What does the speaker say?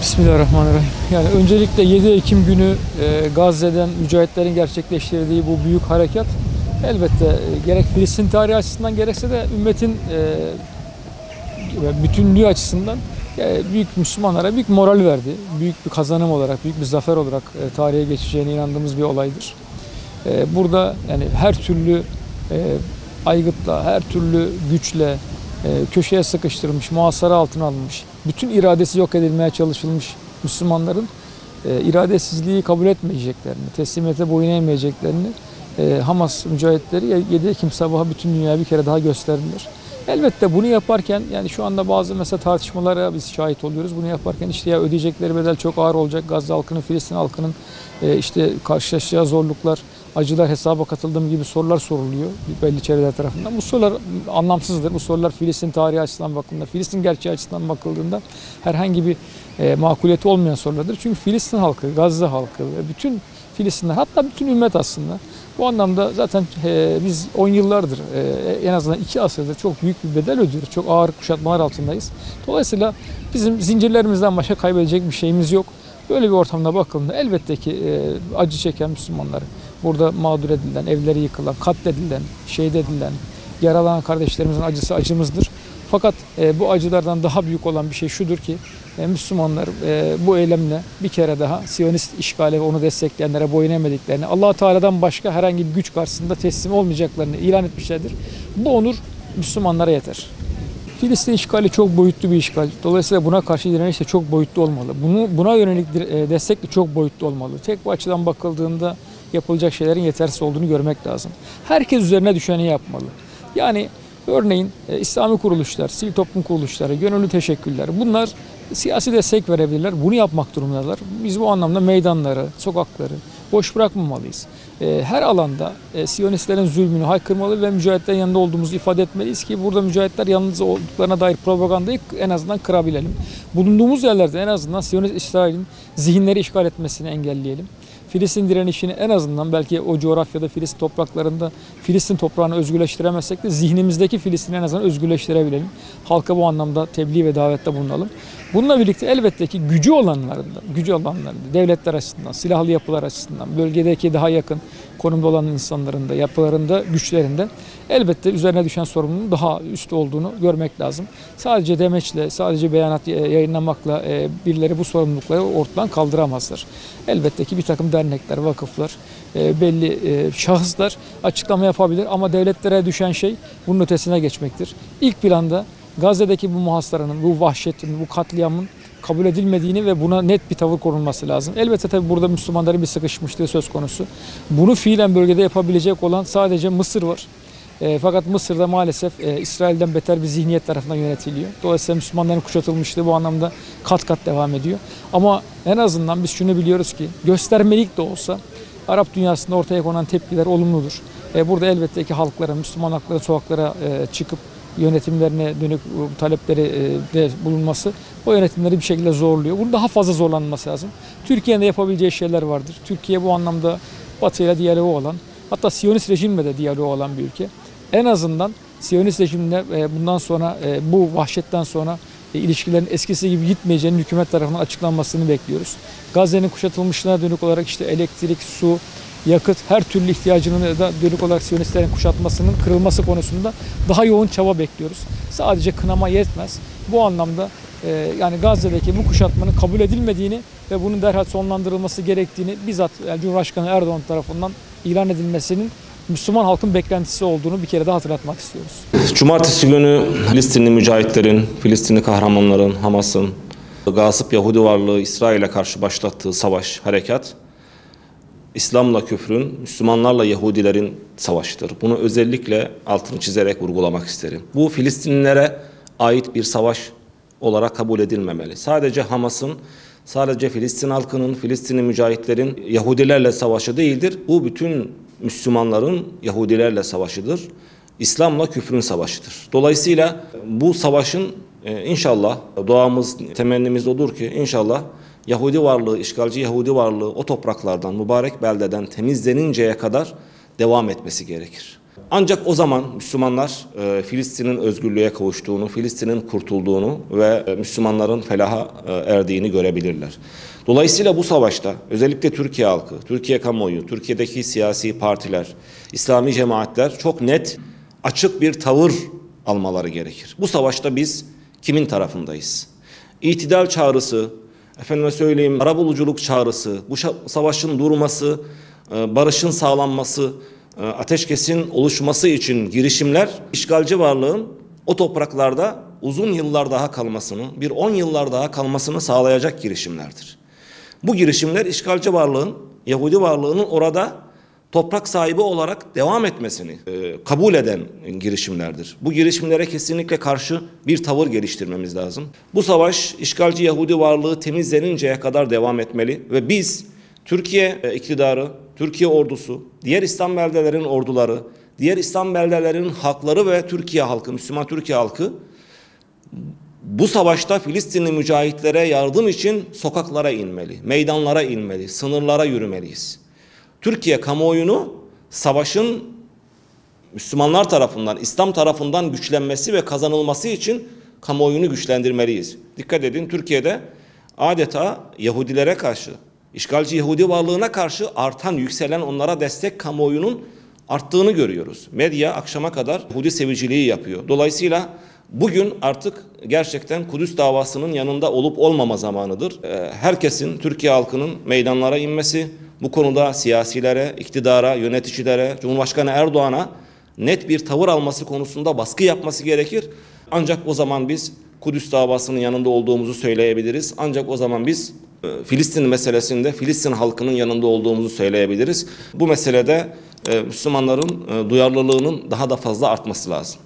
Bismillahirrahmanirrahim. Yani öncelikle 7 Ekim günü Gazze'den mücahitlerin gerçekleştirdiği bu büyük harekat elbette gerek Filistin tarihi açısından gerekse de ümmetin bütünlüğü açısından büyük Müslümanlara büyük moral verdi. Büyük bir kazanım olarak, büyük bir zafer olarak tarihe geçeceğine inandığımız bir olaydır. Burada yani her türlü aygıtla, her türlü güçle köşeye sıkıştırılmış, muhasara altına alınmış, bütün iradesi yok edilmeye çalışılmış Müslümanların iradesizliği kabul etmeyeceklerini, teslimiyete boyun eğmeyeceklerini Hamas mücahitleri 7 Ekim sabahı bütün dünyaya bir kere daha gösterdiler. Elbette bunu yaparken yani şu anda bazı mesela tartışmalara biz şahit oluyoruz. Bunu yaparken işte ya ödeyecekleri bedel çok ağır olacak. Gazze halkının, Filistin halkının işte karşılaşacağı zorluklar, acılar hesaba katıldığım gibi sorular soruluyor belli çevreler tarafından. Bu sorular anlamsızdır. Bu sorular Filistin tarihi açısından bakıldığında, Filistin gerçeği açısından bakıldığında herhangi bir makuliyeti olmayan sorulardır. Çünkü Filistin halkı, Gazze halkı ve bütün Filistinler hatta bütün ümmet aslında bu anlamda zaten biz 10 yıllardır en azından 2 asırdır çok büyük bir bedel ödüyoruz. Çok ağır kuşatmalar altındayız. Dolayısıyla bizim zincirlerimizden başka kaybedecek bir şeyimiz yok. Böyle bir ortamda bakıldığında elbette ki acı çeken Müslümanlar, burada mağdur edilen, evleri yıkılan, katledilen, şehit edilen, yaralanan kardeşlerimizin acısı acımızdır. Fakat bu acılardan daha büyük olan bir şey şudur ki Müslümanlar bu eylemle bir kere daha Siyonist işgale ve onu destekleyenlere boyun eğmediklerini, Allah Teala'dan başka herhangi bir güç karşısında teslim olmayacaklarını ilan etmişlerdir. Bu onur Müslümanlara yeter. Filistin işgali çok boyutlu bir işgal. Dolayısıyla buna karşı direniş de çok boyutlu olmalı. Buna yönelik destek de çok boyutlu olmalı. Tek bu açıdan bakıldığında yapılacak şeylerin yetersiz olduğunu görmek lazım. Herkes üzerine düşeni yapmalı. Yani örneğin İslami kuruluşlar, sivil toplum kuruluşları, gönüllü teşekkürler bunlar siyasi destek verebilirler. Bunu yapmak durumundalar. Biz bu anlamda meydanları, sokakları boş bırakmamalıyız. Her alanda Siyonistlerin zulmünü haykırmalı ve mücahitlerin yanında olduğumuzu ifade etmeliyiz ki burada mücahitler yalnız olduklarına dair propagandayı en azından kırabilelim. Bulunduğumuz yerlerde en azından Siyonist İsrail'in zihinleri işgal etmesini engelleyelim. Filistin direnişini en azından belki o coğrafyada Filistin topraklarında Filistin toprağını özgürleştiremezsek de zihnimizdeki Filistin'i en azından özgürleştirebilelim. Halka bu anlamda tebliğ ve davette bulunalım. Bununla birlikte elbette ki gücü olanlarında, devletler açısından, silahlı yapılar açısından, bölgedeki daha yakın konumda olan insanların da yapılarında, güçlerinde elbette üzerine düşen sorumluluğun daha üst olduğunu görmek lazım. Sadece demeçle, sadece beyanat yayınlamakla birileri bu sorumlulukları ortadan kaldıramazlar. Elbette ki bir takım dernekler, vakıflar, belli şahıslar açıklama yapabilir ama devletlere düşen şey bunun ötesine geçmektir. İlk planda Gazze'deki bu muhasaranın, bu vahşetin, bu katliamın kabul edilmediğini ve buna net bir tavır konulması lazım. Elbette tabii burada Müslümanların bir sıkışmışlığı söz konusu. Bunu fiilen bölgede yapabilecek olan sadece Mısır var. Fakat Mısır'da maalesef İsrail'den beter bir zihniyet tarafından yönetiliyor. Dolayısıyla Müslümanların kuşatılmışlığı bu anlamda kat kat devam ediyor. Ama en azından biz şunu biliyoruz ki göstermelik de olsa Arap dünyasında ortaya konan tepkiler olumludur. Burada elbette ki halklara, Müslüman halklara sokaklara çıkıp yönetimlerine dönük talepleri de bulunması o yönetimleri bir şekilde zorluyor. Bunun daha fazla zorlanması lazım. Türkiye'nin de yapabileceği şeyler vardır. Türkiye bu anlamda Batı ile diyaloğu olan, hatta Siyonist rejimle de diyaloğu olan bir ülke. En azından Siyonist rejimle bundan sonra bu vahşetten sonra ilişkilerin eskisi gibi gitmeyeceğinin hükümet tarafından açıklanmasını bekliyoruz. Gazze'nin kuşatılmışlığına dönük olarak işte elektrik, su, yakıt her türlü ihtiyacının da dönük olarak Siyonistlerin kuşatmasının kırılması konusunda daha yoğun çaba bekliyoruz. Sadece kınama yetmez. Bu anlamda yani Gazze'deki bu kuşatmanın kabul edilmediğini ve bunun derhal sonlandırılması gerektiğini bizzat Cumhurbaşkanı Erdoğan tarafından ilan edilmesinin Müslüman halkın beklentisi olduğunu bir kere daha hatırlatmak istiyoruz. Cumartesi günü Filistinli mücahitlerin, Filistinli kahramanların, Hamas'ın, gasip Yahudi varlığı İsrail'e karşı başlattığı savaş, harekat, İslam'la küfrün, Müslümanlarla Yahudilerin savaşıdır. Bunu özellikle altını çizerek vurgulamak isterim. Bu Filistinlilere ait bir savaş olarak kabul edilmemeli. Sadece Hamas'ın, sadece Filistin halkının, Filistinli mücahitlerin Yahudilerle savaşı değildir. Bu bütün Müslümanların Yahudilerle savaşıdır. İslam'la küfrün savaşıdır. Dolayısıyla bu savaşın inşallah duamız, temennimiz odur ki inşallah Yahudi varlığı, işgalci Yahudi varlığı o topraklardan, mübarek beldeden temizleninceye kadar devam etmesi gerekir. Ancak o zaman Müslümanlar Filistin'in özgürlüğe kavuştuğunu, Filistin'in kurtulduğunu ve Müslümanların felaha erdiğini görebilirler. Dolayısıyla bu savaşta özellikle Türkiye halkı, Türkiye kamuoyu, Türkiye'deki siyasi partiler, İslami cemaatler çok net, açık bir tavır almaları gerekir. Bu savaşta biz kimin tarafındayız? İtidal çağrısı, efendime söyleyeyim arabuluculuk çağrısı, bu savaşın durması, barışın sağlanması, ateşkesin oluşması için girişimler işgalci varlığın o topraklarda uzun yıllar daha kalmasını, bir 10 yıllar daha kalmasını sağlayacak girişimlerdir. Bu girişimler işgalci varlığın, Yahudi varlığının orada toprak sahibi olarak devam etmesini kabul eden girişimlerdir. Bu girişimlere kesinlikle karşı bir tavır geliştirmemiz lazım. Bu savaş işgalci Yahudi varlığı temizleninceye kadar devam etmeli ve biz Türkiye iktidarı, Türkiye ordusu, diğer İslam beldelerinin orduları, diğer İslam beldelerinin halkları ve Türkiye halkı, Müslüman Türkiye halkı bu savaşta Filistinli mücahitlere yardım için sokaklara inmeli, meydanlara inmeli, sınırlara yürümeliyiz. Türkiye kamuoyunu savaşın Müslümanlar tarafından, İslam tarafından güçlenmesi ve kazanılması için kamuoyunu güçlendirmeliyiz. Dikkat edin, Türkiye'de adeta Yahudilere karşı, işgalci Yahudi varlığına karşı artan, yükselen onlara destek kamuoyunun arttığını görüyoruz. Medya akşama kadar Yahudi seviciliği yapıyor. Dolayısıyla bugün artık gerçekten Kudüs davasının yanında olup olmama zamanıdır. Herkesin, Türkiye halkının meydanlara inmesi, bu konuda siyasilere, iktidara, yöneticilere, Cumhurbaşkanı Erdoğan'a net bir tavır alması konusunda baskı yapması gerekir. Ancak o zaman biz Kudüs davasının yanında olduğumuzu söyleyebiliriz. Ancak o zaman biz Filistin meselesinde Filistin halkının yanında olduğumuzu söyleyebiliriz. Bu meselede Müslümanların duyarlılığının daha da fazla artması lazım.